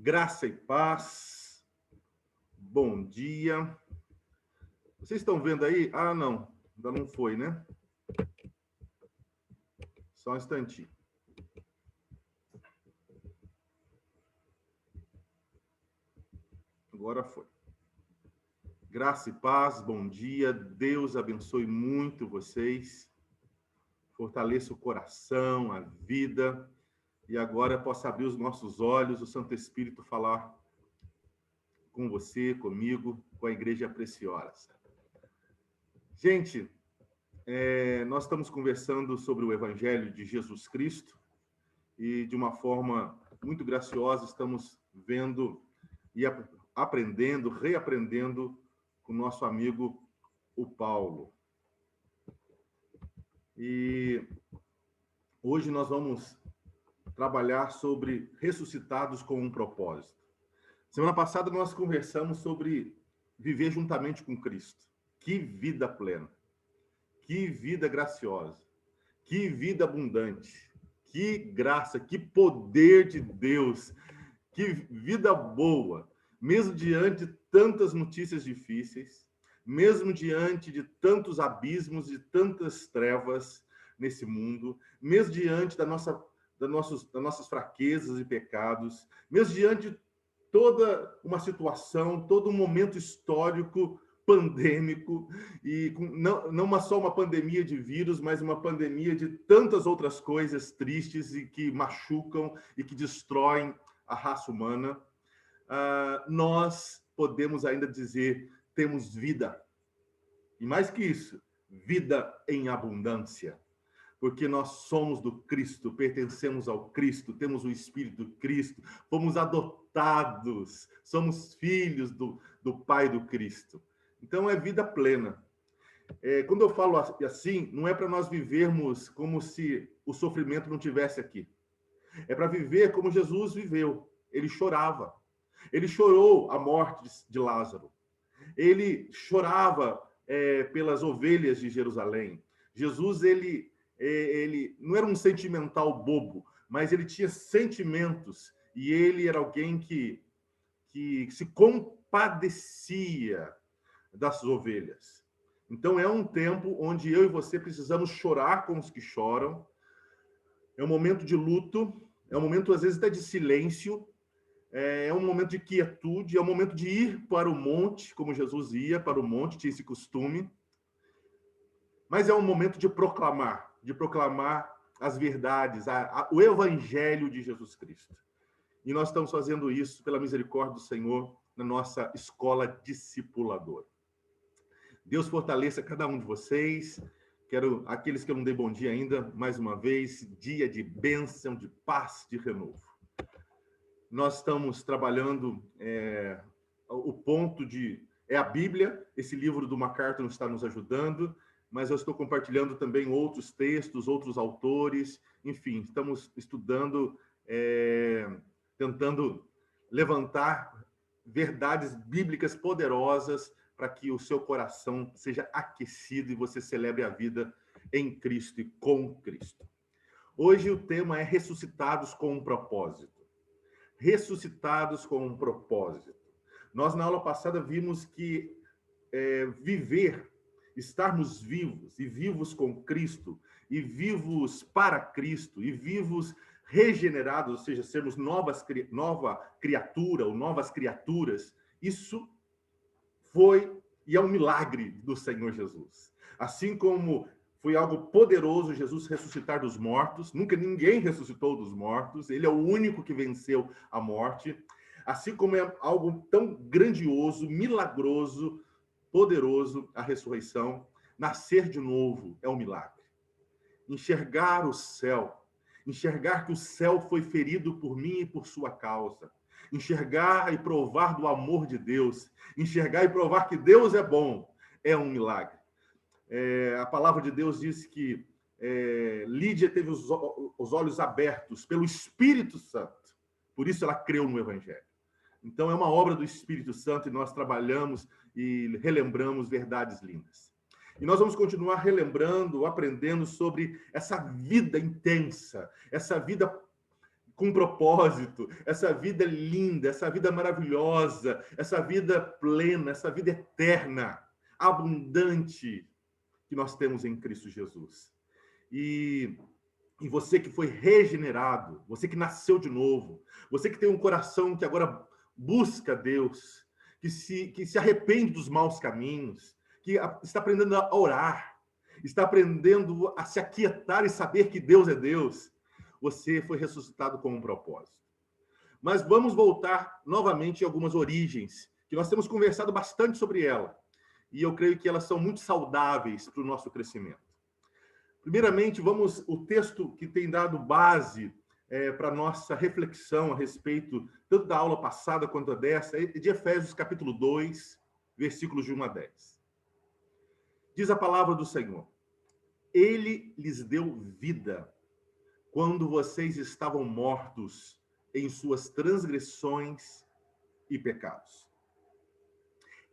Graça e paz. Bom dia. Vocês estão vendo aí? Ah, não. Ainda não foi, né? Só um instantinho. Agora foi. Graça e paz, bom dia. Deus abençoe muito vocês. Fortaleça o coração, a vida. E agora possa abrir os nossos olhos, o Santo Espírito falar com você, comigo, com a Igreja Preciosa. Gente, nós estamos conversando sobre o Evangelho de Jesus Cristo e, de uma forma muito graciosa, estamos vendo e aprendendo, reaprendendo com o nosso amigo, o Paulo. E hoje nós vamos trabalhar sobre ressuscitados com um propósito. Semana passada nós conversamos sobre viver juntamente com Cristo. Que vida plena, que vida graciosa, que vida abundante, que graça, que poder de Deus, que vida boa, mesmo diante de tantas notícias difíceis, mesmo diante de tantos abismos e tantas trevas nesse mundo, mesmo diante das nossas fraquezas e pecados, mesmo diante de toda uma situação, todo um momento histórico pandêmico, e não só uma pandemia de vírus, mas uma pandemia de tantas outras coisas tristes e que machucam e que destroem a raça humana, nós podemos ainda dizer, temos vida. E mais que isso, vida em abundância. Porque nós somos do Cristo, pertencemos ao Cristo, temos o Espírito do Cristo, fomos adotados, somos filhos do Pai do Cristo. Então, é vida plena. Quando eu falo assim, não é para nós vivermos como se o sofrimento não tivesse aqui. É para viver como Jesus viveu. Ele chorava. Ele chorou a morte de Lázaro. Ele chorava pelas ovelhas de Jerusalém. Jesus, ele não era um sentimental bobo, mas ele tinha sentimentos. E ele era alguém que se compadecia das ovelhas. Então, é um tempo onde eu e você precisamos chorar com os que choram. É um momento de luto, é um momento, às vezes, até de silêncio, é um momento de quietude, é um momento de ir para o monte, como Jesus ia para o monte, tinha esse costume. Mas é um momento de proclamar as verdades, o Evangelho de Jesus Cristo. E nós estamos fazendo isso, pela misericórdia do Senhor, na nossa escola discipuladora. Deus fortaleça cada um de vocês. Quero aqueles que eu não dei bom dia ainda, mais uma vez, dia de bênção, de paz, de renovo. Nós estamos trabalhando o ponto é a Bíblia, esse livro do MacArthur está nos ajudando, mas eu estou compartilhando também outros textos, outros autores, enfim, estamos estudando, tentando levantar verdades bíblicas poderosas para que o seu coração seja aquecido e você celebre a vida em Cristo e com Cristo. Hoje o tema é ressuscitados com um propósito. Ressuscitados com um propósito. Nós, na aula passada, vimos que viver, estarmos vivos, e vivos com Cristo, e vivos para Cristo, e vivos regenerados, ou seja, sermos nova criatura, ou novas criaturas, isso foi e é um milagre do Senhor Jesus. Assim como foi algo poderoso Jesus ressuscitar dos mortos, nunca ninguém ressuscitou dos mortos, ele é o único que venceu a morte. Assim como é algo tão grandioso, milagroso, poderoso a ressurreição, nascer de novo é um milagre. Enxergar o céu, enxergar que o céu foi ferido por mim e por sua causa, enxergar e provar do amor de Deus, enxergar e provar que Deus é bom, é um milagre. A palavra de Deus diz que Lídia teve os olhos abertos pelo Espírito Santo, por isso ela creu no Evangelho. Então, é uma obra do Espírito Santo e nós trabalhamos e relembramos verdades lindas. E nós vamos continuar relembrando, aprendendo sobre essa vida intensa, essa vida com propósito, essa vida linda, essa vida maravilhosa, essa vida plena, essa vida eterna, abundante que nós temos em Cristo Jesus. E você que foi regenerado, você que nasceu de novo, você que tem um coração que agora busca Deus, que se arrepende dos maus caminhos, que está aprendendo a orar, está aprendendo a se aquietar e saber que Deus é Deus, você foi ressuscitado com um propósito. Mas vamos voltar novamente a algumas origens, que nós temos conversado bastante sobre ela, e eu creio que elas são muito saudáveis para o nosso crescimento. Primeiramente, o texto que tem dado base para a nossa reflexão a respeito tanto da aula passada quanto dessa, é de Efésios capítulo 2, versículos de 1 a 10. Diz a palavra do Senhor: Ele lhes deu vida quando vocês estavam mortos em suas transgressões e pecados.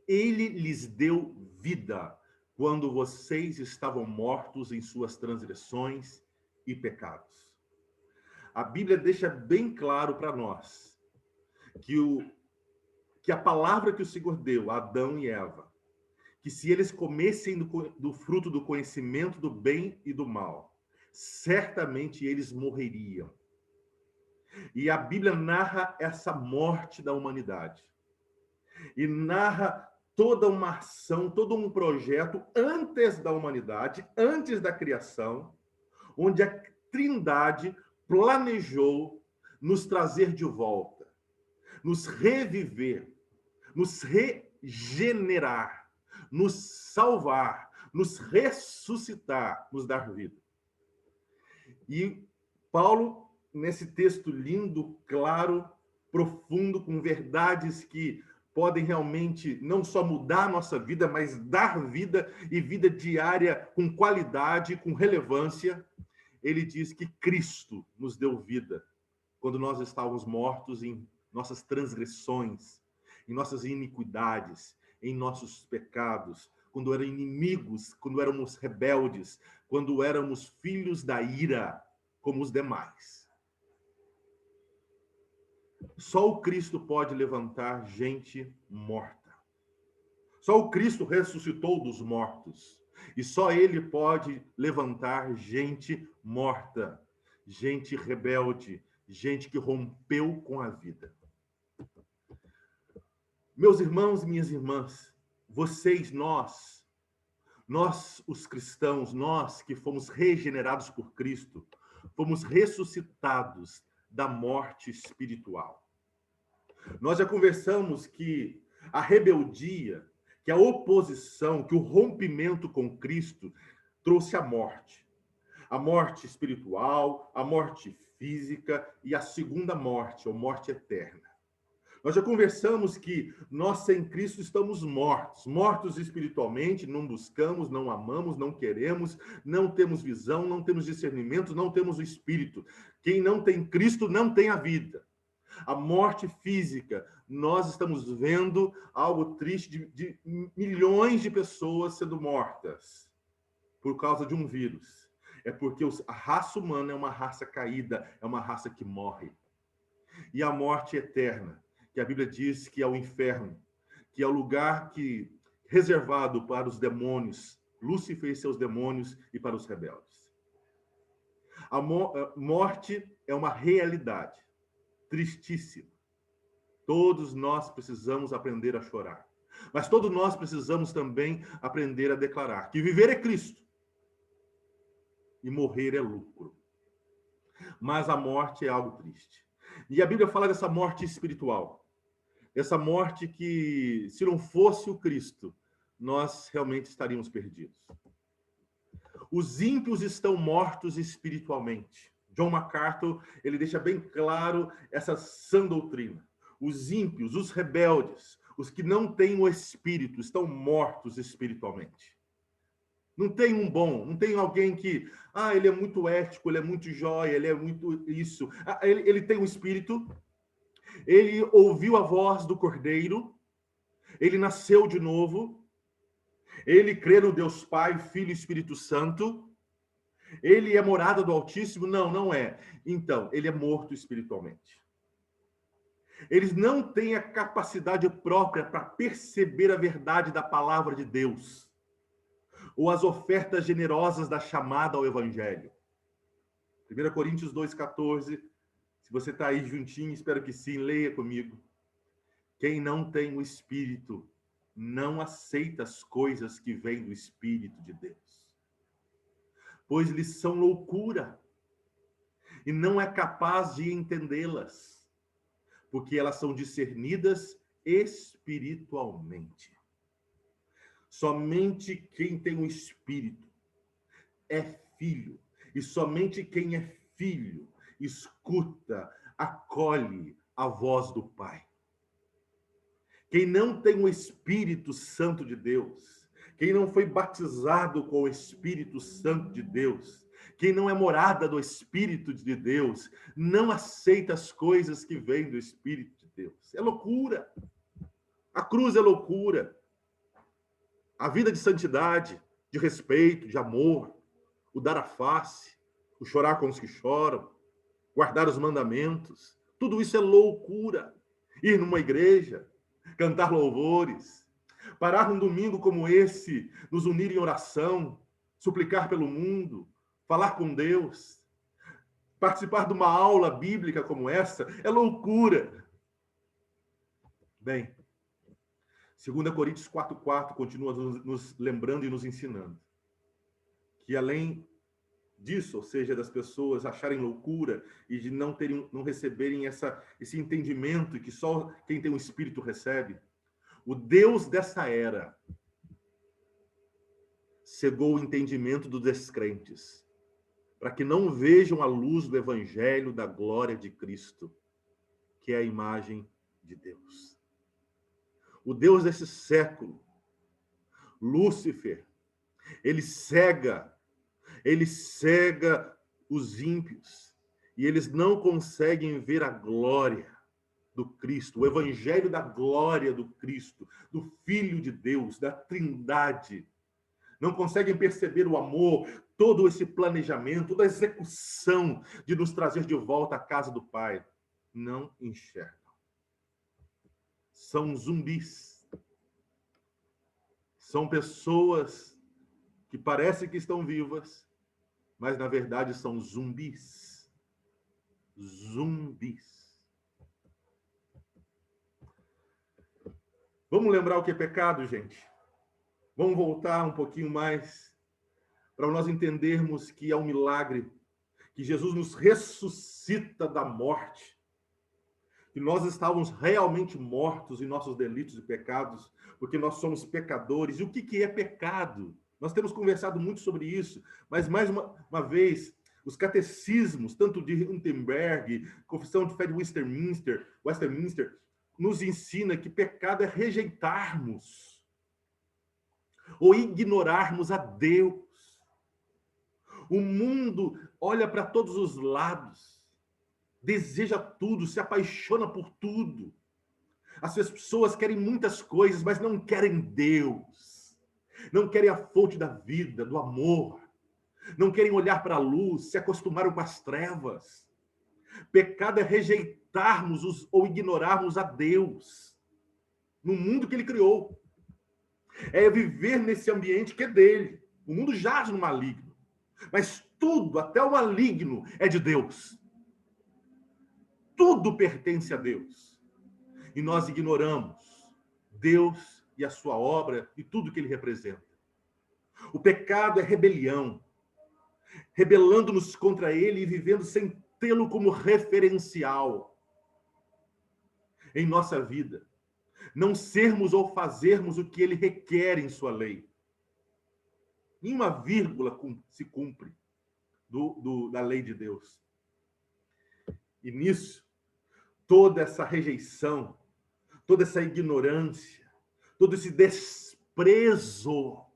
Ele lhes deu vida quando vocês estavam mortos em suas transgressões e pecados. A Bíblia deixa bem claro para nós que a palavra que o Senhor deu a Adão e Eva, que se eles comessem do fruto do conhecimento do bem e do mal, certamente eles morreriam. E a Bíblia narra essa morte da humanidade. E narra toda uma ação, todo um projeto antes da humanidade, antes da criação, onde a Trindade planejou nos trazer de volta, nos reviver, nos regenerar, nos salvar, nos ressuscitar, nos dar vida. E Paulo, nesse texto lindo, claro, profundo, com verdades que podem realmente não só mudar a nossa vida, mas dar vida e vida diária com qualidade, com relevância, ele diz que Cristo nos deu vida quando nós estávamos mortos em nossas transgressões, em nossas iniquidades, em nossos pecados, quando éramos inimigos, quando éramos rebeldes, quando éramos filhos da ira, como os demais. Só o Cristo pode levantar gente morta. Só o Cristo ressuscitou dos mortos. E só Ele pode levantar gente morta, gente rebelde, gente que rompeu com a vida. Meus irmãos e minhas irmãs, vocês, nós os cristãos, nós que fomos regenerados por Cristo, fomos ressuscitados da morte espiritual. Nós já conversamos que a rebeldia, que a oposição, que o rompimento com Cristo trouxe a morte espiritual, a morte física e a segunda morte, ou morte eterna. Nós já conversamos que nós sem Cristo estamos mortos espiritualmente, não buscamos, não amamos, não queremos, não temos visão, não temos discernimento, não temos o Espírito. Quem não tem Cristo não tem a vida. A morte física, nós estamos vendo algo triste de milhões de pessoas sendo mortas por causa de um vírus. É porque a raça humana é uma raça caída, é uma raça que morre. E a morte eterna, que a Bíblia diz que é o inferno, que é o lugar reservado para os demônios, Lúcifer e seus demônios, e para os rebeldes. A morte é uma realidade tristíssima. Todos nós precisamos aprender a chorar. Mas todos nós precisamos também aprender a declarar que viver é Cristo e morrer é lucro. Mas a morte é algo triste. E a Bíblia fala dessa morte espiritual. Essa morte que, se não fosse o Cristo, nós realmente estaríamos perdidos. Os ímpios estão mortos espiritualmente. John MacArthur, ele deixa bem claro essa sã doutrina. Os ímpios, os rebeldes, os que não têm o Espírito, estão mortos espiritualmente. Não tem um bom, não tem alguém que, ele é muito ético, ele é muito jóia, ele é muito isso. Ele tem um Espírito, ele ouviu a voz do Cordeiro, ele nasceu de novo, ele crê no Deus Pai, Filho e Espírito Santo, Ele é morada do Altíssimo? Não, não é. Então, ele é morto espiritualmente. Eles não têm a capacidade própria para perceber a verdade da palavra de Deus ou as ofertas generosas da chamada ao Evangelho. 1 Coríntios 2,14. Se você está aí juntinho, espero que sim, leia comigo. Quem não tem o Espírito não aceita as coisas que vêm do Espírito de Deus, pois lhes são loucura e não é capaz de entendê-las, porque elas são discernidas espiritualmente. Somente quem tem o Espírito é filho, e somente quem é filho escuta, acolhe a voz do Pai. Quem não tem o Espírito Santo de Deus, quem não foi batizado com o Espírito Santo de Deus, quem não é morada do Espírito de Deus, não aceita as coisas que vêm do Espírito de Deus. É loucura. A cruz é loucura. A vida de santidade, de respeito, de amor, o dar a face, o chorar com os que choram, guardar os mandamentos, tudo isso é loucura. Ir numa igreja, cantar louvores, parar num domingo como esse, nos unir em oração, suplicar pelo mundo, falar com Deus, participar de uma aula bíblica como essa, é loucura. Bem, 2 Coríntios 4,4 continua nos lembrando e nos ensinando que além disso, ou seja, das pessoas acharem loucura e de não receberem esse entendimento que só quem tem o Espírito recebe, o Deus dessa era cegou o entendimento dos descrentes, para que não vejam a luz do Evangelho da glória de Cristo, que é a imagem de Deus. O Deus desse século, Lúcifer, ele cega os ímpios, e eles não conseguem ver a glória do Cristo, o evangelho da glória do Cristo, do Filho de Deus, da Trindade. Não conseguem perceber o amor, todo esse planejamento, toda a execução de nos trazer de volta à casa do Pai. Não enxergam. São zumbis. São pessoas que parecem que estão vivas, mas na verdade são zumbis. Zumbis. Vamos lembrar o que é pecado, gente? Vamos voltar um pouquinho mais para nós entendermos que é um milagre, que Jesus nos ressuscita da morte, que nós estávamos realmente mortos em nossos delitos e pecados, porque nós somos pecadores. E o que é pecado? Nós temos conversado muito sobre isso, mas mais uma vez, os catecismos, tanto de Wittenberg, Confissão de Fé de Westminster, nos ensina que pecado é rejeitarmos ou ignorarmos a Deus. O mundo olha para todos os lados, deseja tudo, se apaixona por tudo. As pessoas querem muitas coisas, mas não querem Deus. Não querem a fonte da vida, do amor. Não querem olhar para a luz, se acostumaram com as trevas. Pecado é rejeitarmos ou ignorarmos a Deus no mundo que ele criou. É viver nesse ambiente que é dele. O mundo jaz no maligno. Mas tudo, até o maligno, é de Deus. Tudo pertence a Deus. E nós ignoramos Deus e a sua obra e tudo que ele representa. O pecado é rebelião. Rebelando-nos contra ele e vivendo sem tê-lo como referencial em nossa vida. Não sermos ou fazermos o que ele requer em sua lei. Nenhuma vírgula se cumpre da lei de Deus. E nisso, toda essa rejeição, toda essa ignorância, todo esse desprezo,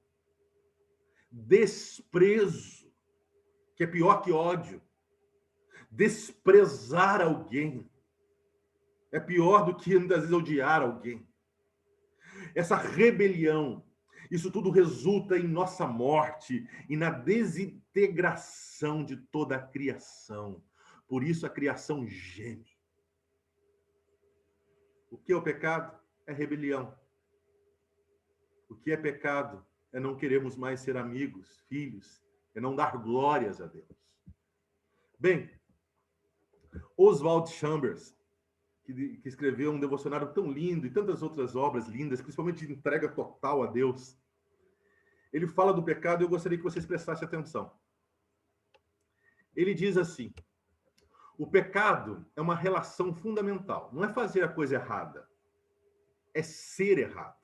que é pior que ódio, desprezar alguém, é pior do que muitas vezes odiar alguém. Essa rebelião, isso tudo resulta em nossa morte e na integração de toda a criação. Por isso a criação geme. O que é o pecado? É rebelião. O que é pecado? É não queremos mais ser amigos, filhos, é não dar glórias a Deus. Bem, Oswald Chambers, que escreveu um devocionário tão lindo e tantas outras obras lindas, principalmente de entrega total a Deus, ele fala do pecado e eu gostaria que vocês prestassem atenção. Ele diz assim: o pecado é uma relação fundamental. Não é fazer a coisa errada, é ser errado.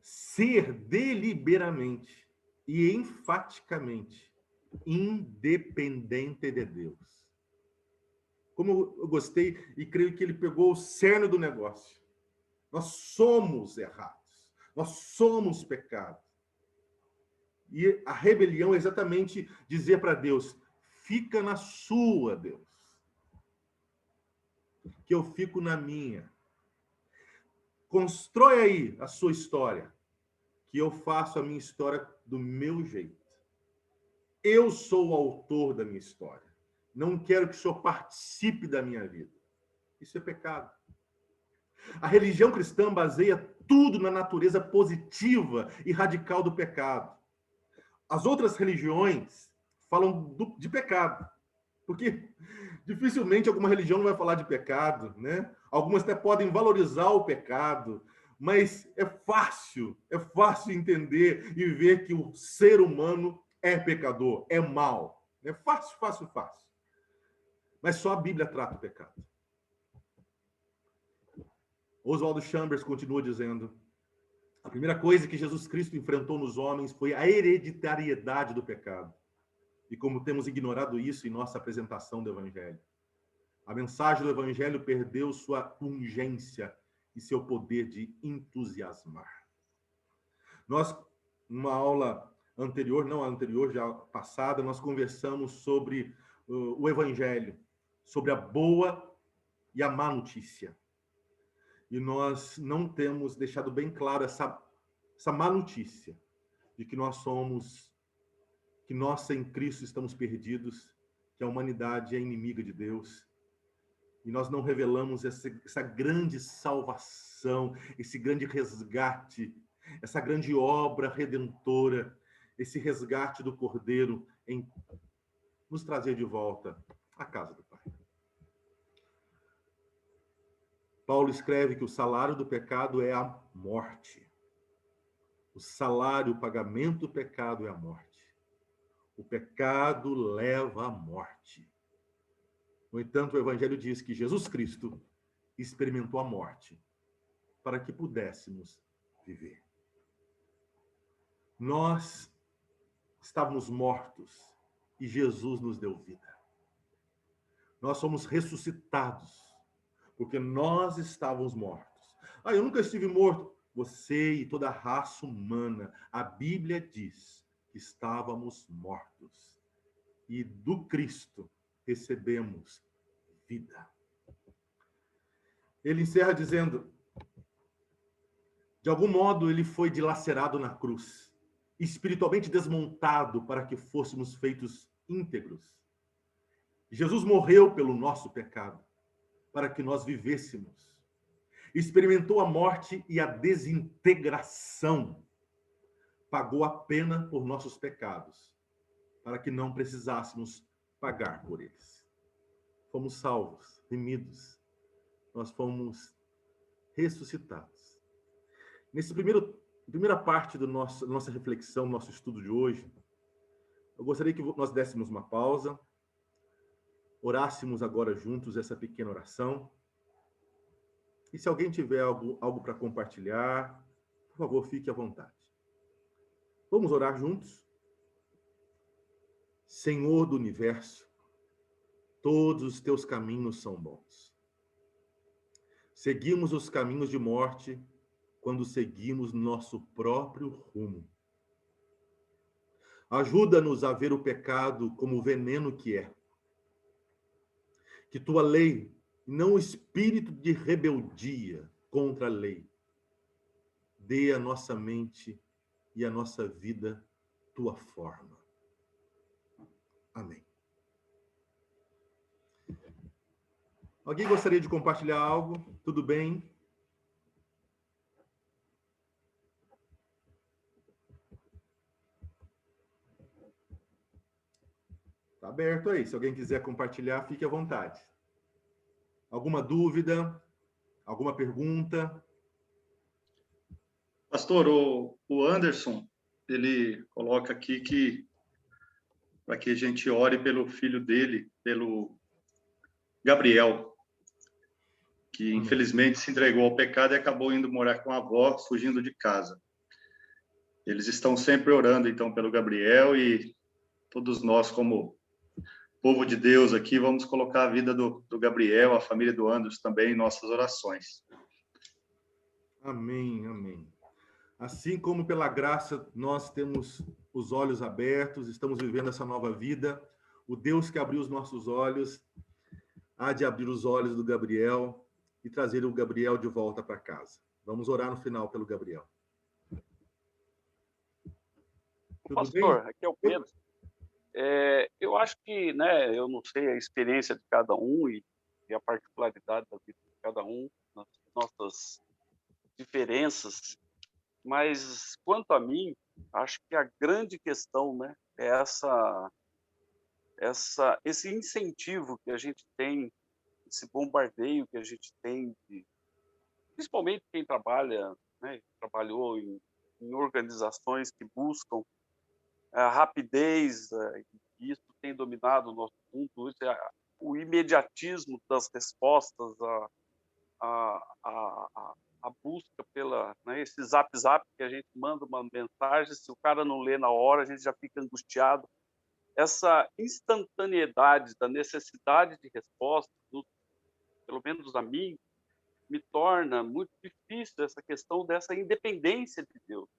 Ser deliberadamente e enfaticamente independente de Deus. Como eu gostei e creio que ele pegou o cerne do negócio. Nós somos errados. Nós somos pecados. E a rebelião é exatamente dizer para Deus: fica na sua, Deus, que eu fico na minha. Constrói aí a sua história, que eu faço a minha história do meu jeito. Eu sou o autor da minha história. Não quero que o Senhor participe da minha vida. Isso é pecado. A religião cristã baseia tudo na natureza positiva e radical do pecado. As outras religiões falam de pecado, porque dificilmente alguma religião não vai falar de pecado, né? Algumas até podem valorizar o pecado, mas é fácil entender e ver que o ser humano é pecador, é mau. É fácil. Mas só a Bíblia trata o pecado. Oswald Chambers continua dizendo: a primeira coisa que Jesus Cristo enfrentou nos homens foi a hereditariedade do pecado. E como temos ignorado isso em nossa apresentação do Evangelho. A mensagem do Evangelho perdeu sua pungência e seu poder de entusiasmar. Nós, numa aula anterior, não a anterior, já passada, nós conversamos sobre o Evangelho, sobre a boa e a má notícia. E nós não temos deixado bem claro essa má notícia de que nós sem Cristo estamos perdidos, que a humanidade é inimiga de Deus. E nós não revelamos essa grande salvação, esse grande resgate, essa grande obra redentora, esse resgate do Cordeiro em nos trazer de volta à casa do Pai. Paulo escreve que o salário do pecado é a morte. O salário, o pagamento do pecado é a morte. O pecado leva à morte. No entanto, o Evangelho diz que Jesus Cristo experimentou a morte para que pudéssemos viver. Nós estávamos mortos e Jesus nos deu vida. Nós somos ressuscitados porque nós estávamos mortos. Eu nunca estive morto. Você e toda a raça humana, a Bíblia diz que estávamos mortos. E do Cristo recebemos vida. Ele encerra dizendo: de algum modo ele foi dilacerado na cruz, espiritualmente desmontado para que fôssemos feitos íntegros. Jesus morreu pelo nosso pecado, para que nós vivêssemos. Experimentou a morte e a desintegração. Pagou a pena por nossos pecados, para que não precisássemos pagar por eles. Fomos salvos, remidos. Nós fomos ressuscitados. Nessa primeira parte da nossa reflexão, nosso estudo de hoje, eu gostaria que nós dessemos uma pausa, orássemos agora juntos essa pequena oração. E se alguém tiver algo para compartilhar, por favor, fique à vontade. Vamos orar juntos? Senhor do universo, todos os teus caminhos são bons. Seguimos os caminhos de morte quando seguimos nosso próprio rumo. Ajuda-nos a ver o pecado como o veneno que é. Que tua lei, não o espírito de rebeldia contra a lei, dê à nossa mente e a nossa vida tua forma. Amém. Alguém gostaria de compartilhar algo? Tudo bem? Está aberto aí. Se alguém quiser compartilhar, fique à vontade. Alguma dúvida? Alguma pergunta? Pastor, o Anderson, ele coloca aqui que para que a gente ore pelo filho dele, pelo Gabriel, que infelizmente se entregou ao pecado e acabou indo morar com a avó, fugindo de casa. Eles estão sempre orando, então, pelo Gabriel, e todos nós, como povo de Deus aqui, vamos colocar a vida do Gabriel, a família do Anderson também em nossas orações. Amém, amém. Assim como pela graça nós temos os olhos abertos, estamos vivendo essa nova vida, o Deus que abriu os nossos olhos há de abrir os olhos do Gabriel e trazer o Gabriel de volta para casa. Vamos orar no final pelo Gabriel. Tudo Pastor, bem? Aqui é o Pedro. Eu acho que, né, eu não sei a experiência de cada um e a particularidade da vida de cada um, nas nossas diferenças, mas quanto a mim, acho que a grande questão, né, é esse incentivo que a gente tem, esse bombardeio que a gente tem, principalmente quem trabalha, né, trabalhou em organizações que buscam a rapidez, e isso tem dominado o nosso mundo, o imediatismo das respostas, a busca pela, né, esse zap que a gente manda uma mensagem, se o cara não lê na hora, a gente já fica angustiado. Essa instantaneidade da necessidade de resposta, pelo menos a mim, me torna muito difícil essa questão dessa independência de Deus.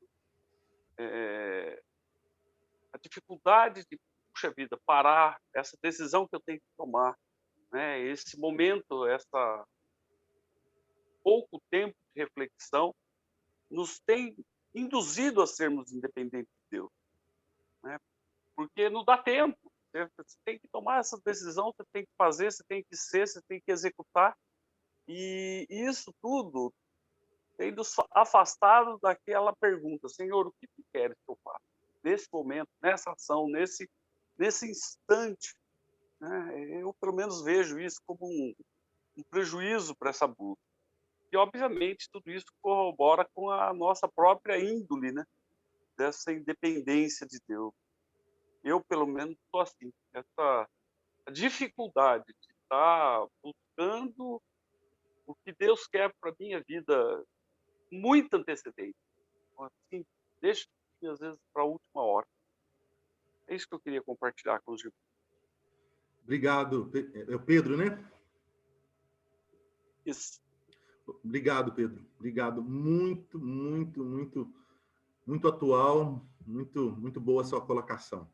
A dificuldade de, puxa vida, parar, essa decisão que eu tenho que tomar, né? Esse momento, essa pouco tempo de reflexão, nos tem induzido a sermos independentes de Deus, né? Porque não dá tempo. Você tem que tomar essa decisão, você tem que fazer, você tem que ser, você tem que executar. E isso tudo tem nos afastado daquela pergunta: Senhor, o que tu queres que eu faça? Nesse momento, nessa ação, nesse instante, né? Eu, pelo menos, vejo isso como um prejuízo para essa busca. E, obviamente, tudo isso corrobora com a nossa própria índole, né? Dessa independência de Deus. Eu, pelo menos, estou assim. Essa dificuldade de estar buscando o que Deus quer para a minha vida muita antecedência. Assim, deixa, às vezes, para a última hora. É isso que eu queria compartilhar com os irmãos. Obrigado. É o Pedro, né? Isso. Obrigado, Pedro. Obrigado. Muito, muito, muito, muito atual, muito, muito boa a sua colocação.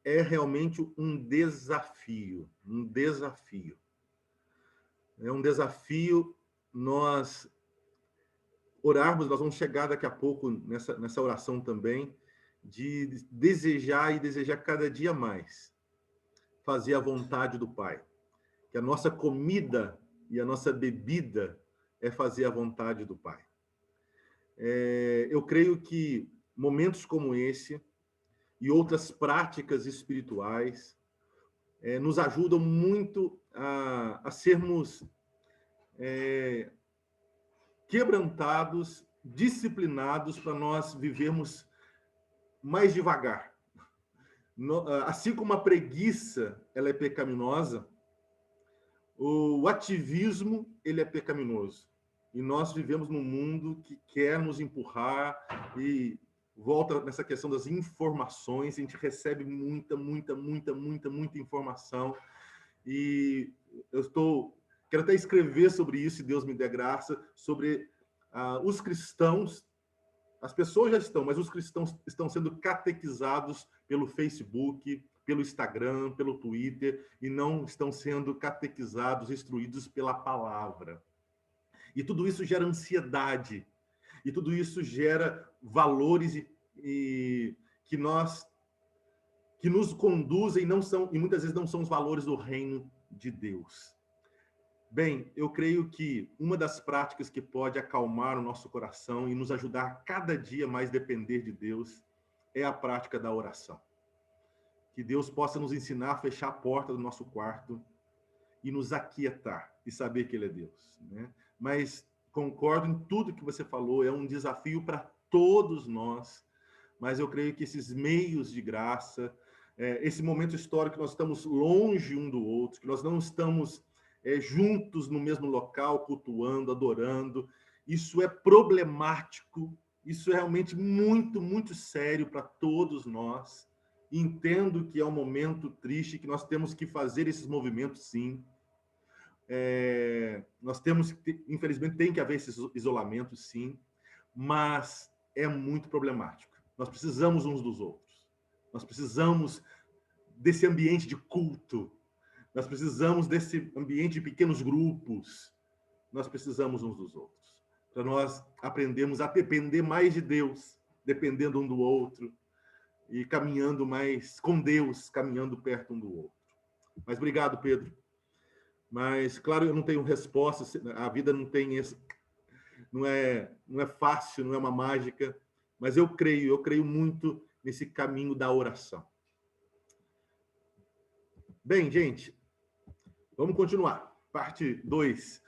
É realmente um desafio, um desafio. É um desafio nós orarmos, nós vamos chegar daqui a pouco nessa oração também, de desejar e desejar cada dia mais fazer a vontade do Pai. Que a nossa comida e a nossa bebida é fazer a vontade do Pai. Eu creio que momentos como esse e outras práticas espirituais nos ajudam muito a sermos quebrantados, disciplinados para nós vivermos mais devagar. Assim como a preguiça ela é pecaminosa, o ativismo ele é pecaminoso. E nós vivemos num mundo que quer nos empurrar e volta nessa questão das informações. A gente recebe muita informação. E quero até escrever sobre isso, se Deus me der graça, sobre os cristãos. As pessoas já estão, mas os cristãos estão sendo catequizados pelo Facebook, pelo Instagram, pelo Twitter, e não estão sendo catequizados, instruídos pela palavra. E tudo isso gera ansiedade, e tudo isso gera valores e que nos conduzem e muitas vezes não são os valores do reino de Deus. Bem, eu creio que uma das práticas que pode acalmar o nosso coração e nos ajudar a cada dia mais depender de Deus é a prática da oração. Que Deus possa nos ensinar a fechar a porta do nosso quarto e nos aquietar e saber que Ele é Deus, né? Mas concordo em tudo que você falou, é um desafio para todos nós, mas eu creio que esses meios de graça, esse momento histórico que nós estamos longe um do outro, que nós não estamos juntos no mesmo local, cultuando, adorando, isso é problemático, isso é realmente muito, muito sério para todos nós. Entendo que é um momento triste, que nós temos que fazer esses movimentos, sim. Nós temos que, infelizmente, tem que haver esses isolamentos, sim, mas é muito problemático. Nós precisamos uns dos outros. Nós precisamos desse ambiente de culto. Nós precisamos desse ambiente de pequenos grupos. Nós precisamos uns dos outros. Para nós aprendermos a depender mais de Deus, dependendo um do outro, e caminhando mais com Deus, caminhando perto um do outro. Mas obrigado, Pedro. Mas, claro, eu não tenho resposta, a vida não tem esse... Não é fácil, não é uma mágica, mas eu creio muito nesse caminho da oração. Bem, gente, vamos continuar. Parte 2.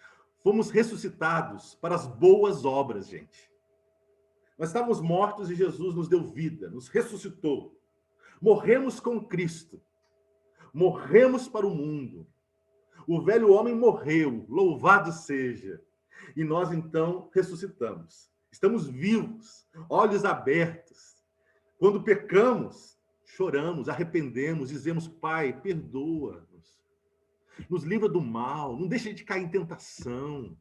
Fomos ressuscitados para as boas obras, gente. Nós estávamos mortos e Jesus nos deu vida, nos ressuscitou. Morremos com Cristo. Morremos para o mundo. O velho homem morreu, louvado seja. E nós, então, ressuscitamos. Estamos vivos, olhos abertos. Quando pecamos, choramos, arrependemos, dizemos, Pai, perdoa-nos. Nos livra do mal, não deixa de cair em tentação.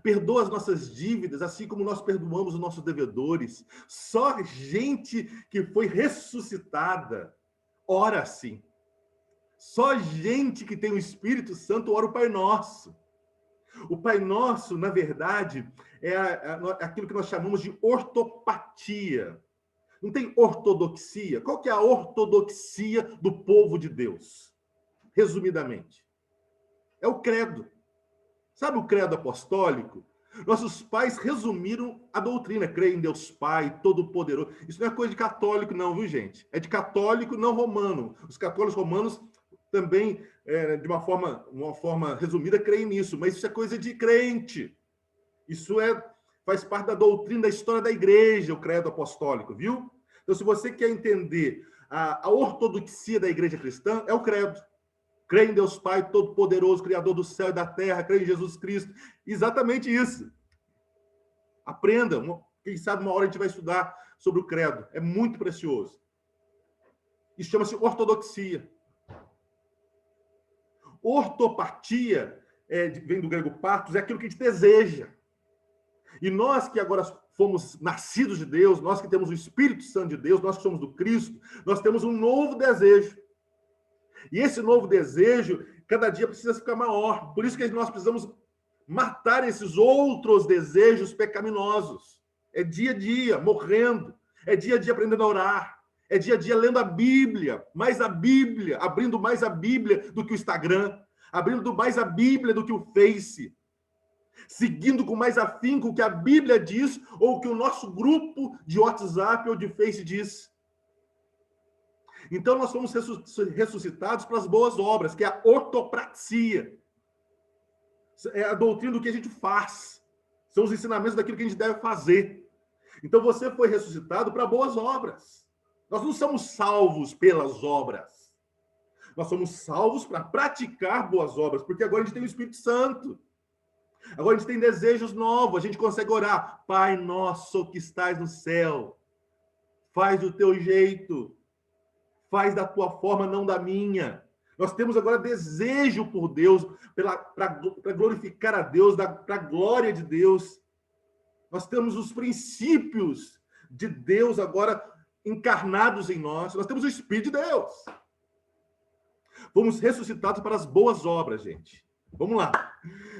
Perdoa as nossas dívidas, assim como nós perdoamos os nossos devedores. Só gente que foi ressuscitada ora assim. Só gente que tem o Espírito Santo ora o Pai Nosso. O Pai Nosso, na verdade, é aquilo que nós chamamos de ortopatia. Não tem ortodoxia. Qual que é a ortodoxia do povo de Deus? Resumidamente, é o credo. Sabe o credo apostólico? Nossos pais resumiram a doutrina, crer em Deus Pai, Todo-Poderoso. Isso não é coisa de católico, não, viu, gente? É de católico não romano. Os católicos romanos também, de uma forma resumida, creem nisso, mas isso é coisa de crente. Isso faz parte da doutrina, da história da igreja, o credo apostólico, viu? Então, se você quer entender a ortodoxia da igreja cristã, é o credo. Crê em Deus Pai, Todo-Poderoso, Criador do céu e da terra, crê em Jesus Cristo. Exatamente isso. Aprenda. Quem sabe uma hora a gente vai estudar sobre o credo. É muito precioso. Isso chama-se ortodoxia. Ortopatia, vem do grego patos, é aquilo que a gente deseja. E nós que agora fomos nascidos de Deus, nós que temos o Espírito Santo de Deus, nós que somos do Cristo, nós temos um novo desejo. E esse novo desejo, cada dia precisa ficar maior. Por isso que nós precisamos matar esses outros desejos pecaminosos. É dia a dia, morrendo. É dia a dia aprendendo a orar. É dia a dia lendo a Bíblia, mais a Bíblia, abrindo mais a Bíblia do que o Instagram, abrindo mais a Bíblia do que o Face, seguindo com mais afinco o que a Bíblia diz ou o que o nosso grupo de WhatsApp ou de Face diz. Então, nós fomos ressuscitados para as boas obras, que é a ortopraxia. É a doutrina do que a gente faz. São os ensinamentos daquilo que a gente deve fazer. Então, você foi ressuscitado para boas obras. Nós não somos salvos pelas obras. Nós somos salvos para praticar boas obras, porque agora a gente tem o Espírito Santo. Agora a gente tem desejos novos, a gente consegue orar. Pai nosso que estás no céu, faz do teu jeito, faz da tua forma, não da minha. Nós temos agora desejo por Deus, para glorificar a Deus, para a glória de Deus. Nós temos os princípios de Deus agora encarnados em nós. Nós temos o Espírito de Deus. Fomos ressuscitados para as boas obras, gente. Vamos lá.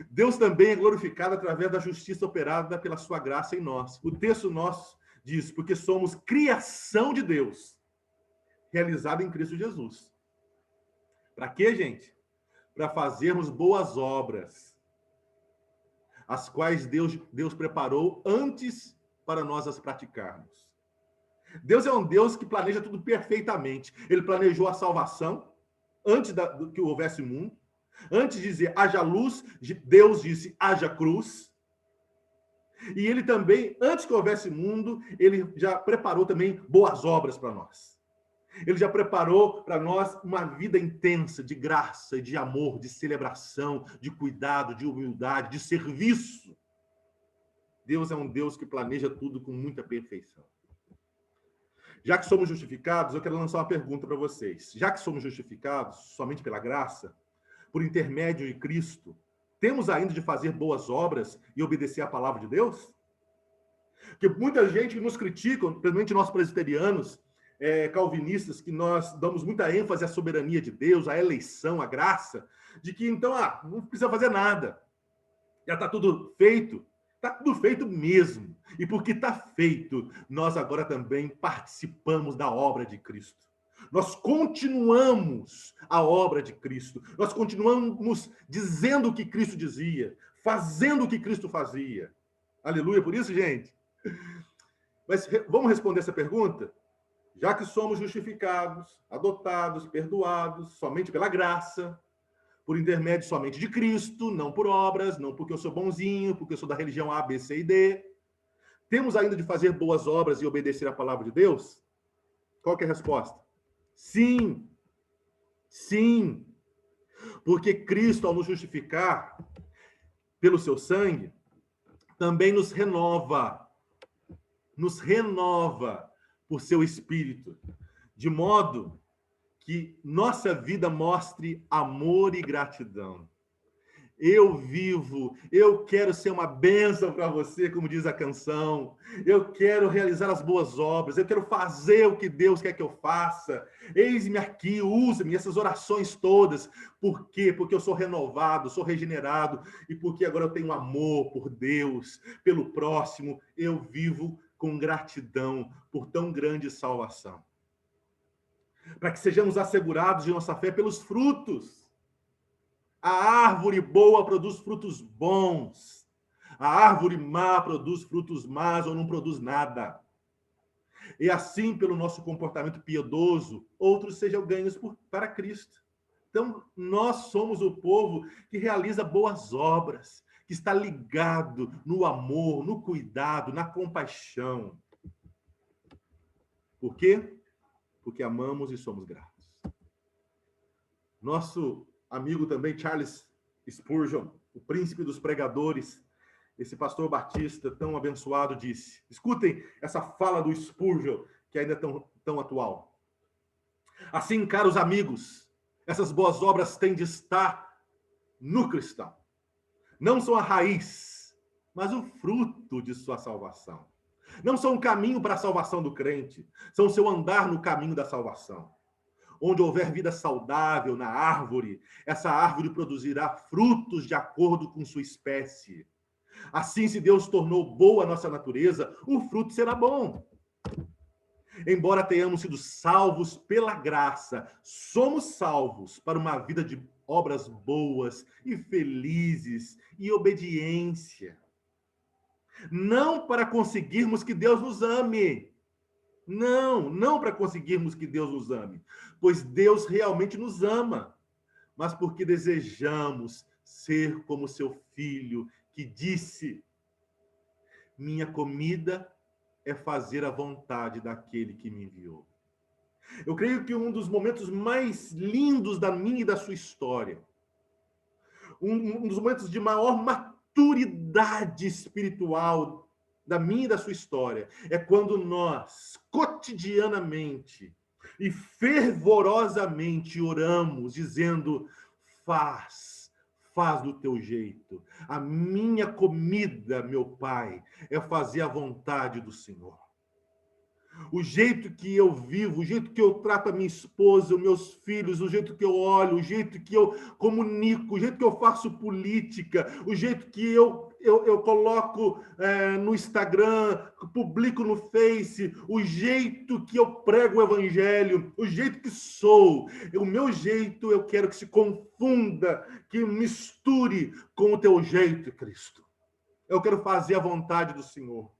Deus também é glorificado através da justiça operada pela sua graça em nós. O texto nosso Diz, porque somos criação de Deus, realizada em Cristo Jesus. Para quê, gente? Para fazermos boas obras, as quais Deus preparou antes para nós as praticarmos. Deus é um Deus que planeja tudo perfeitamente. Ele planejou a salvação antes que houvesse mundo. Antes de dizer haja luz, Deus disse haja cruz. E ele também, antes que houvesse mundo, ele já preparou também boas obras para nós. Ele já preparou para nós uma vida intensa de graça, de amor, de celebração, de cuidado, de humildade, de serviço. Deus é um Deus que planeja tudo com muita perfeição. Já que somos justificados, eu quero lançar uma pergunta para vocês. Já que somos justificados somente pela graça, por intermédio de Cristo, temos ainda de fazer boas obras e obedecer à palavra de Deus? Porque muita gente nos critica, principalmente nós presbiterianos, calvinistas, que nós damos muita ênfase à soberania de Deus, à eleição, à graça, de que então, não precisa fazer nada. Já está tudo feito. Está tudo feito mesmo. E porque está feito, nós agora também participamos da obra de Cristo. Nós continuamos a obra de Cristo. Nós continuamos dizendo o que Cristo dizia, fazendo o que Cristo fazia. Aleluia por isso, gente. Mas vamos responder essa pergunta? Já que somos justificados, adotados, perdoados, somente pela graça, por intermédio somente de Cristo, não por obras, não porque eu sou bonzinho, porque eu sou da religião A, B, C e D. Temos ainda de fazer boas obras e obedecer à palavra de Deus? Qual que é a resposta? Sim. Sim. Porque Cristo, ao nos justificar pelo seu sangue, também nos renova por seu Espírito, de modo que nossa vida mostre amor e gratidão. Eu quero ser uma bênção para você, como diz a canção. Eu quero realizar as boas obras, eu quero fazer o que Deus quer que eu faça. Eis-me aqui, usa-me, essas orações todas. Por quê? Porque eu sou renovado, sou regenerado, e porque agora eu tenho amor por Deus, pelo próximo. Eu vivo com gratidão por tão grande salvação. Para que sejamos assegurados de nossa fé pelos frutos. A árvore boa produz frutos bons. A árvore má produz frutos más ou não produz nada. E assim, pelo nosso comportamento piedoso, outros sejam ganhos para Cristo. Então, nós somos o povo que realiza boas obras, que está ligado no amor, no cuidado, na compaixão. Por quê? Porque amamos e somos gratos. Nosso amigo também, Charles Spurgeon, o príncipe dos pregadores, esse pastor batista tão abençoado, disse, escutem essa fala do Spurgeon, que ainda é tão atual. Assim, caros amigos, essas boas obras têm de estar no cristão. Não são a raiz, mas o fruto de sua salvação. Não são um caminho para a salvação do crente, são o seu andar no caminho da salvação. Onde houver vida saudável na árvore, essa árvore produzirá frutos de acordo com sua espécie. Assim, se Deus tornou boa a nossa natureza, o fruto será bom. Embora tenhamos sido salvos pela graça, somos salvos para uma vida de obras boas e felizes e obediência. Não para conseguirmos que Deus nos ame. Não para conseguirmos que Deus nos ame, pois Deus realmente nos ama, mas porque desejamos ser como seu filho, que disse, minha comida é fazer a vontade daquele que me enviou. Eu creio que um dos momentos mais lindos da minha e da sua história, um dos momentos de maior maturidade espiritual da minha e da sua história, é quando nós, cotidianamente e fervorosamente oramos, dizendo, faz do teu jeito. A minha comida, meu Pai, é fazer a vontade do Senhor. O jeito que eu vivo, o jeito que eu trato a minha esposa, os meus filhos, o jeito que eu olho, o jeito que eu comunico, o jeito que eu faço política, o jeito que eu eu coloco no Instagram, publico no Face, o jeito que eu prego o evangelho, o jeito que sou, o meu jeito eu quero que se confunda, que misture com o teu jeito, Cristo. Eu quero fazer a vontade do Senhor.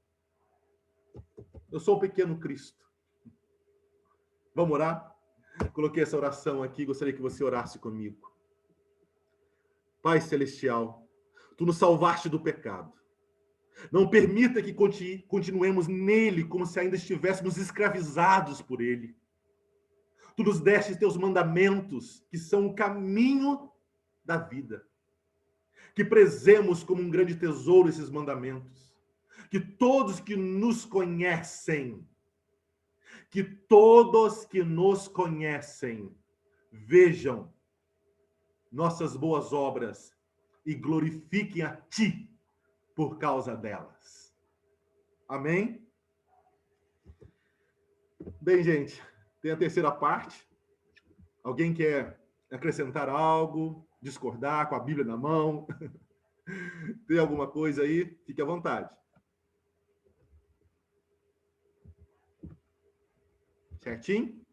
Eu sou o pequeno Cristo. Vamos orar? Coloquei essa oração aqui, gostaria que você orasse comigo. Pai Celestial, Tu nos salvaste do pecado. Não permita que continuemos nele como se ainda estivéssemos escravizados por ele. Tu nos deste teus mandamentos, que são o caminho da vida. Que prezemos como um grande tesouro esses mandamentos. Que todos que nos conhecem, vejam nossas boas obras e glorifiquem a Ti por causa delas. Amém? Bem, gente, tem a terceira parte. Alguém quer acrescentar algo, discordar com a Bíblia na mão? Tem alguma coisa aí? Fique à vontade. Certinho?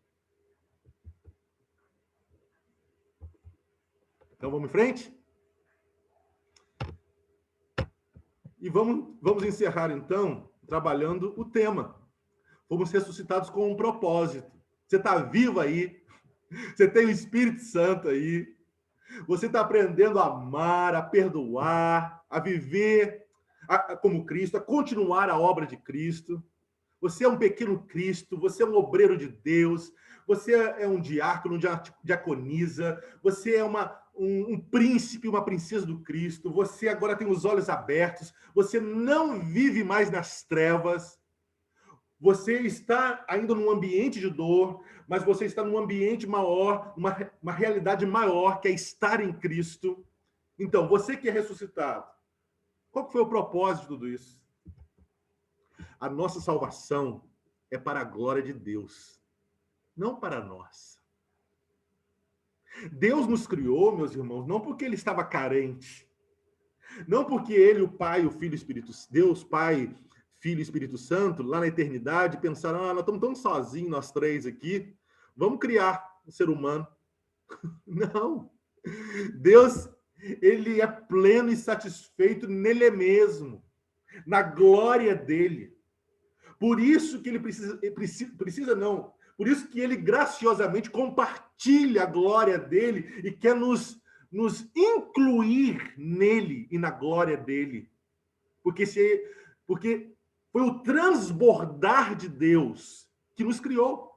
Então vamos em frente? E vamos encerrar, então, trabalhando o tema. Fomos ressuscitados com um propósito. Você está vivo aí. Você tem o Espírito Santo aí. Você está aprendendo a amar, a perdoar, a viver como Cristo, a continuar a obra de Cristo. Você é um pequeno Cristo, você é um obreiro de Deus, você é um diácono, diaconisa, você é um príncipe, uma princesa do Cristo, você agora tem os olhos abertos, você não vive mais nas trevas, você está ainda num ambiente de dor, mas você está num ambiente maior, uma realidade maior, que é estar em Cristo. Então, você que é ressuscitado, qual foi o propósito de tudo isso? A nossa salvação é para a glória de Deus, não para nós. Deus nos criou, meus irmãos, não porque ele estava carente, não porque ele, o Pai, o Filho e o Espírito, Deus, Pai, Filho e Espírito Santo, lá na eternidade, pensaram, nós estamos tão sozinhos, nós três aqui, vamos criar um ser humano. Não. Deus, ele é pleno e satisfeito nele mesmo, na glória dele. Por isso que ele por isso que ele graciosamente compartilha a glória dele e quer nos incluir nele e na glória dele. Porque foi o transbordar de Deus que nos criou.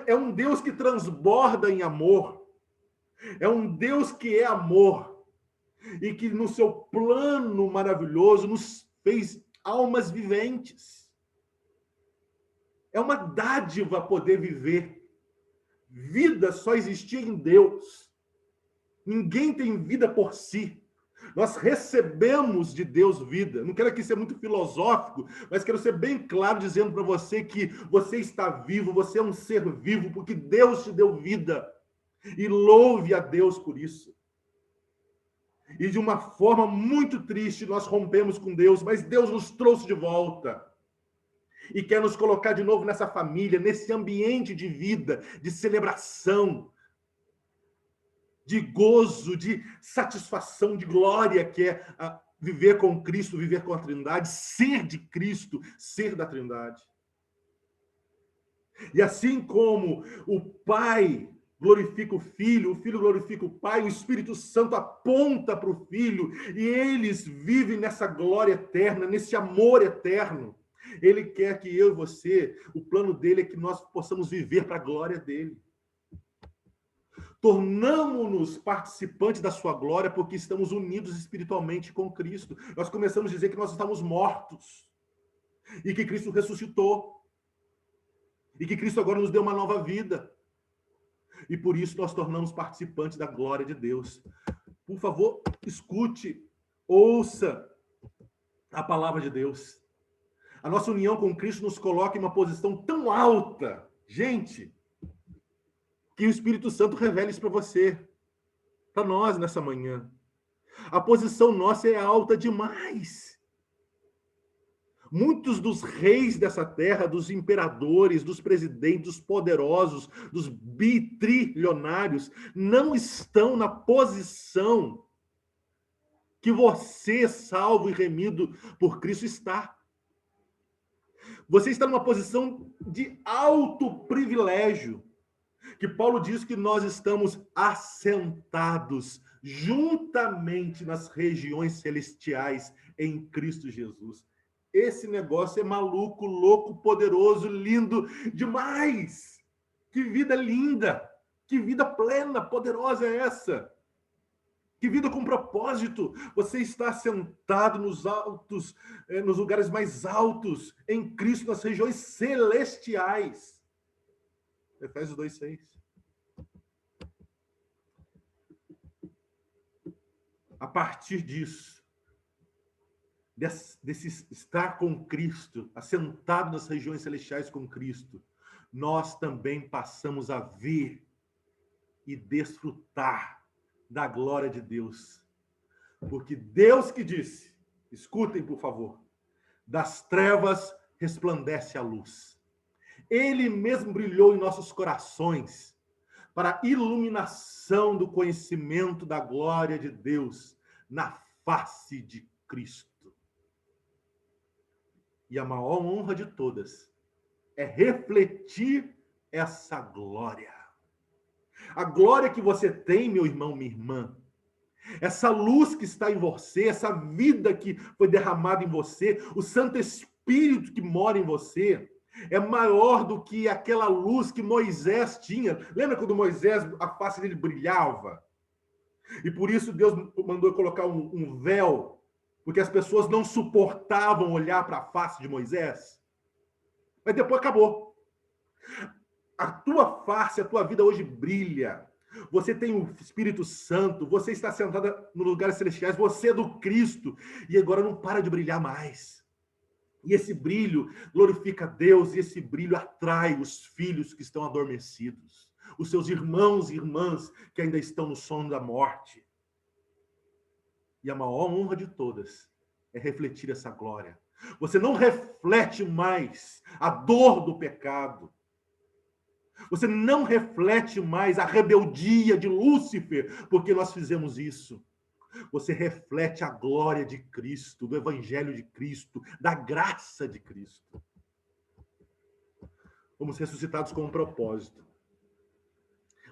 É um Deus que transborda em amor. É um Deus que é amor. E que no seu plano maravilhoso nos fez almas viventes. É uma dádiva poder viver. Vida só existia em Deus. Ninguém tem vida por si. Nós recebemos de Deus vida. Não quero aqui ser muito filosófico, mas quero ser bem claro dizendo para você que você está vivo, você é um ser vivo, porque Deus te deu vida. E louve a Deus por isso. E de uma forma muito triste, nós rompemos com Deus, mas Deus nos trouxe de volta. E quer nos colocar de novo nessa família, nesse ambiente de vida, de celebração, de gozo, de satisfação, de glória, que é viver com Cristo, viver com a Trindade, ser de Cristo, ser da Trindade. E assim como o Pai glorifica o Filho glorifica o Pai, o Espírito Santo aponta para o Filho, e eles vivem nessa glória eterna, nesse amor eterno. Ele quer que eu e você, o plano dele é que nós possamos viver para a glória dele. Tornamo-nos participantes da sua glória porque estamos unidos espiritualmente com Cristo. Nós começamos a dizer que nós estamos mortos e que Cristo ressuscitou e que Cristo agora nos deu uma nova vida. E por isso nós tornamos participantes da glória de Deus. Por favor, escute, ouça a palavra de Deus. A nossa união com Cristo nos coloca em uma posição tão alta, gente, que o Espírito Santo revela isso para você, para nós nessa manhã. A posição nossa é alta demais. Muitos dos reis dessa terra, dos imperadores, dos presidentes, dos poderosos, dos bitrilionários, não estão na posição que você, salvo e remido por Cristo, está. Você está numa posição de alto privilégio, que Paulo diz que nós estamos assentados juntamente nas regiões celestiais em Cristo Jesus. Esse negócio é maluco, louco, poderoso, lindo demais. Que vida linda, que vida plena, poderosa é essa? Que vida com propósito. Você está sentado nos altos, nos lugares mais altos, em Cristo, nas regiões celestiais. Efésios 2:6. A partir disso, desse estar com Cristo, assentado nas regiões celestiais com Cristo, nós também passamos a ver e desfrutar da glória de Deus. Porque Deus que disse, escutem por favor, das trevas resplandece a luz. Ele mesmo brilhou em nossos corações para a iluminação do conhecimento da glória de Deus na face de Cristo. E a maior honra de todas é refletir essa glória. A glória que você tem, meu irmão, minha irmã, essa luz que está em você, essa vida que foi derramada em você, o Santo Espírito que mora em você, é maior do que aquela luz que Moisés tinha. Lembra quando Moisés, a face dele brilhava? E por isso Deus mandou colocar um véu, porque as pessoas não suportavam olhar para a face de Moisés. Mas depois acabou. A tua face, a tua vida hoje brilha. Você tem o Espírito Santo, você está sentada nos lugares celestiais, você é do Cristo, e agora não para de brilhar mais. E esse brilho glorifica a Deus, e esse brilho atrai os filhos que estão adormecidos, os seus irmãos e irmãs que ainda estão no sono da morte. E a maior honra de todas é refletir essa glória. Você não reflete mais a dor do pecado. Você não reflete mais a rebeldia de Lúcifer, porque nós fizemos isso. Você reflete a glória de Cristo, do Evangelho de Cristo, da graça de Cristo. Fomos ressuscitados com um propósito.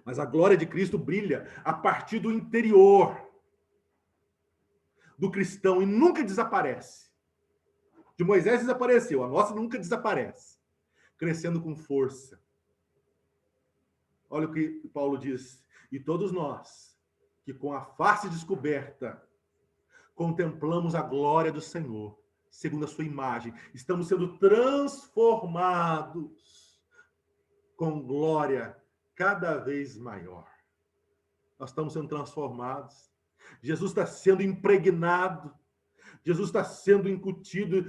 Mas a glória de Cristo brilha a partir do interior do cristão e nunca desaparece. De Moisés desapareceu, a nossa nunca desaparece. Crescendo com força. Olha o que Paulo diz. E todos nós, que com a face descoberta, contemplamos a glória do Senhor, segundo a sua imagem, estamos sendo transformados com glória cada vez maior. Nós estamos sendo transformados. Jesus está sendo impregnado. Jesus está sendo incutido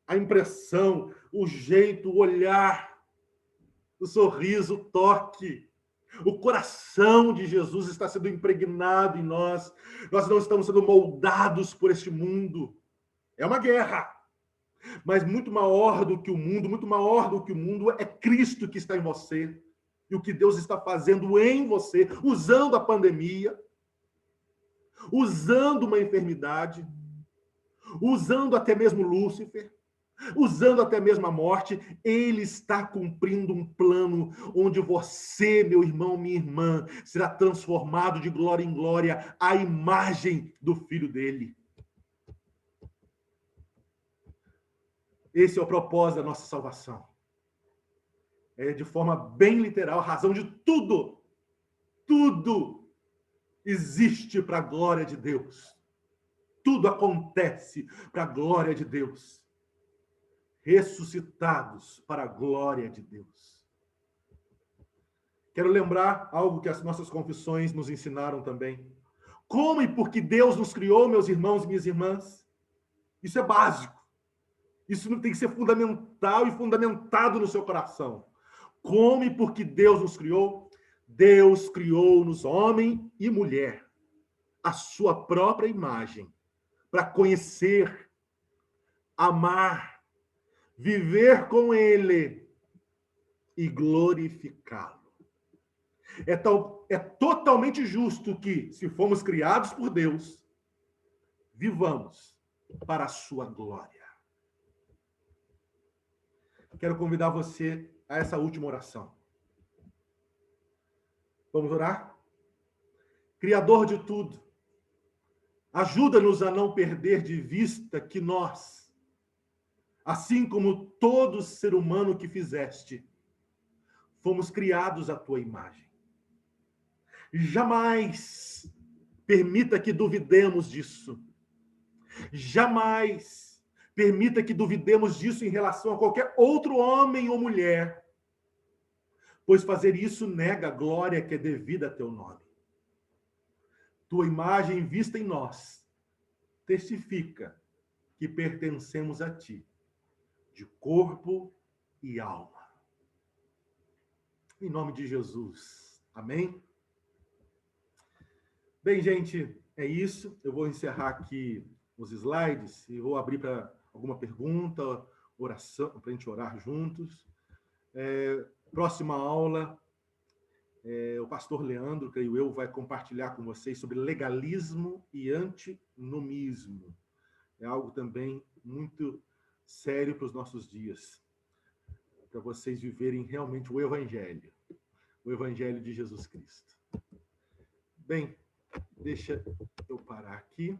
a impressão, o jeito, o olhar, o sorriso, o toque. O coração de Jesus está sendo impregnado em nós. Nós não estamos sendo moldados por este mundo. É uma guerra. Mas muito maior do que o mundo é Cristo que está em você. E o que Deus está fazendo em você, usando a pandemia, usando uma enfermidade, usando até mesmo Lúcifer, usando até mesmo a morte, ele está cumprindo um plano onde você, meu irmão, minha irmã, será transformado de glória em glória à imagem do Filho dele. Esse é o propósito da nossa salvação. É de forma bem literal, a razão de tudo existe para a glória de Deus. Tudo acontece para a glória de Deus. Ressuscitados para a glória de Deus. Quero lembrar algo que as nossas confissões nos ensinaram também. Como e por que Deus nos criou, meus irmãos e minhas irmãs? Isso é básico. Isso não tem que ser fundamental e fundamentado no seu coração. Como e por que Deus nos criou? Deus criou-nos homem e mulher. a sua própria imagem, para conhecer, amar, viver com ele e glorificá-lo. É totalmente justo que, se fomos criados por Deus, vivamos para a sua glória. Quero convidar você a essa última oração. Vamos orar? Criador de tudo, ajuda-nos a não perder de vista que nós, assim como todo ser humano que fizeste, fomos criados à tua imagem. Jamais permita que duvidemos disso. Jamais permita que duvidemos disso em relação a qualquer outro homem ou mulher, pois fazer isso nega a glória que é devida a teu nome. Tua imagem vista em nós testifica que pertencemos a ti, de corpo e alma. Em nome de Jesus. Amém? Bem, gente, é isso. Eu vou encerrar aqui os slides e vou abrir para alguma pergunta, oração, para a gente orar juntos. Próxima aula, o pastor Leandro, creio eu, vai compartilhar com vocês sobre legalismo e antinomismo. É algo também muito sério para os nossos dias, para vocês viverem realmente o Evangelho de Jesus Cristo. Bem, deixa eu parar aqui.